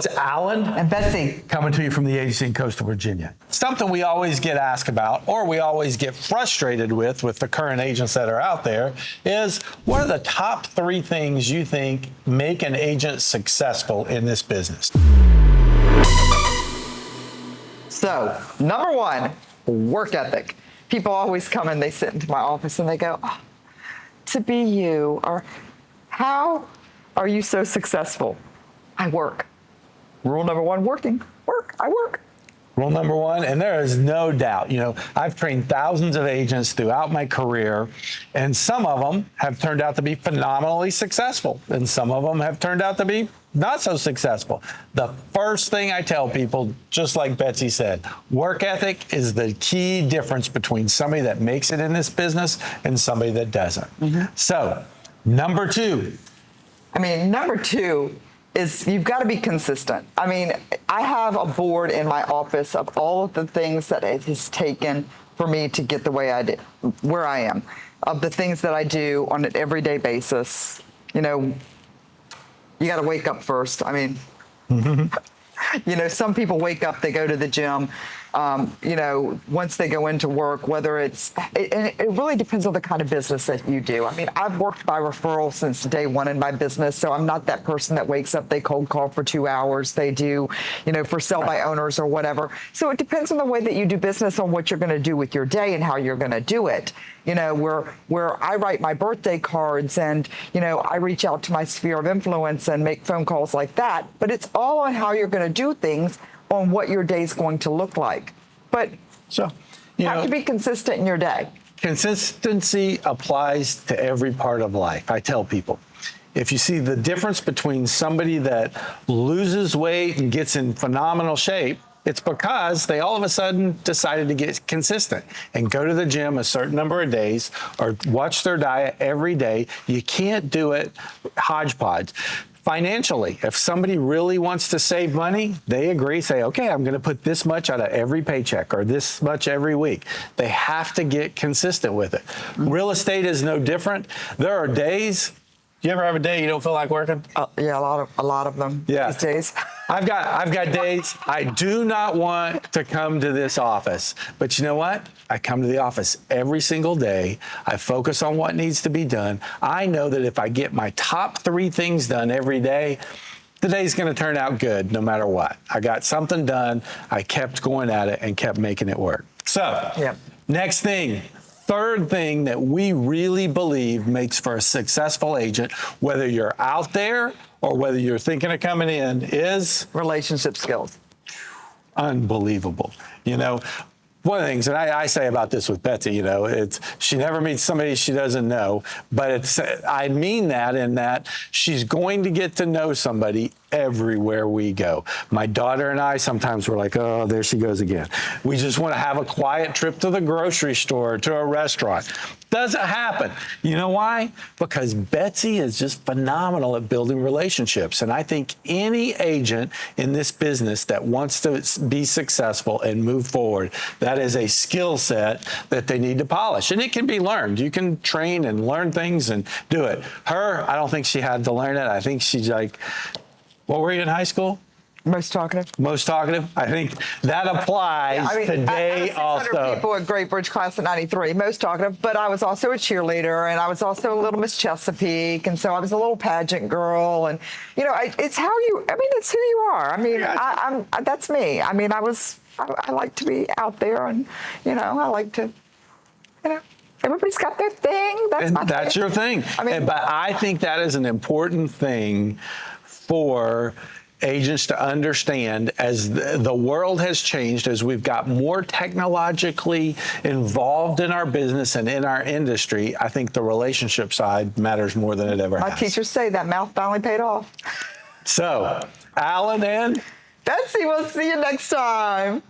It's Alan and Betsy coming to you from the agency in coastal Virginia. Something we always get asked about, or we always get frustrated with the current agents that are out there, is what are the top 3 things you think make an agent successful in this business? So, number 1, work ethic. People always come and they sit into my office and they go, oh, to be you, or how are you so successful? I work. Rule number 1, I work. Rule number 1, and there is no doubt, I've trained thousands of agents throughout my career, and some of them have turned out to be phenomenally successful, and some of them have turned out to be not so successful. The first thing I tell people, just like Betsy said, work ethic is the key difference between somebody that makes it in this business and somebody that doesn't. So, number 2. Number 2 is you've got to be consistent. I have a board in my office of all of the things that it has taken for me to get the way I did, where I am, of the things that I do on an everyday basis. You got to wake up first. Some people wake up, they go to the gym. Once they go into work, it really depends on the kind of business that you do. I've worked by referral since day 1 in my business, so I'm not that person that wakes up, they cold call for 2 hours, they do, for sell by owners or whatever. So it depends on the way that you do business, on what you're going to do with your day and how you're going to do it. Where I write my birthday cards and, I reach out to my sphere of influence and make phone calls like that, but it's all on how you're going to do things, on what your day's going to look like. But you have to be consistent in your day. Consistency applies to every part of life. I tell people, if you see the difference between somebody that loses weight and gets in phenomenal shape, it's because they all of a sudden decided to get consistent and go to the gym a certain number of days or watch their diet every day. You can't do it hodgepodge. Financially, if somebody really wants to save money, they agree, say, okay, I'm going to put this much out of every paycheck or this much every week. They have to get consistent with it. Real estate is no different. There are days, you ever have a day you don't feel like working? Yeah, a lot of them these days. I've got days I do not want to come to this office, but you know what? I come to the office every single day. I focus on what needs to be done. I know that if I get my top 3 things done every day, the day's going to turn out good no matter what. I got something done. I kept going at it and kept making it work. So, Next thing. 3rd thing that we really believe makes for a successful agent, whether you're out there or whether you're thinking of coming in, is relationship skills. Unbelievable. One of the things, and I say about this with Betsy, it's she never meets somebody she doesn't know, but I mean that in that she's going to get to know somebody everywhere we go. My daughter and I, sometimes we're like, oh, there she goes again. We just want to have a quiet trip to the grocery store, to a restaurant. Doesn't happen. You know why? Because Betsy is just phenomenal at building relationships. And I think any agent in this business that wants to be successful and move forward, that is a skill set that they need to polish. And it can be learned. You can train and learn things and do it. Her, I don't think she had to learn it. I think she's like, what were you in high school? Most talkative. Most talkative. I think that applies today also. 600 people at Great Bridge class of 93, most talkative, but I was also a cheerleader and I was also a little Miss Chesapeake. And so I was a little pageant girl. And, it's how it's who you are. That's me. I like to be out there and, I like to, everybody's got their thing. That's your thing. But I think that is an important thing for agents to understand as the world has changed, as we've got more technologically involved in our business and in our industry. I think the relationship side matters more than it ever has. My teachers say that mouth finally paid off. So, Alan and Betsy, we'll see you next time.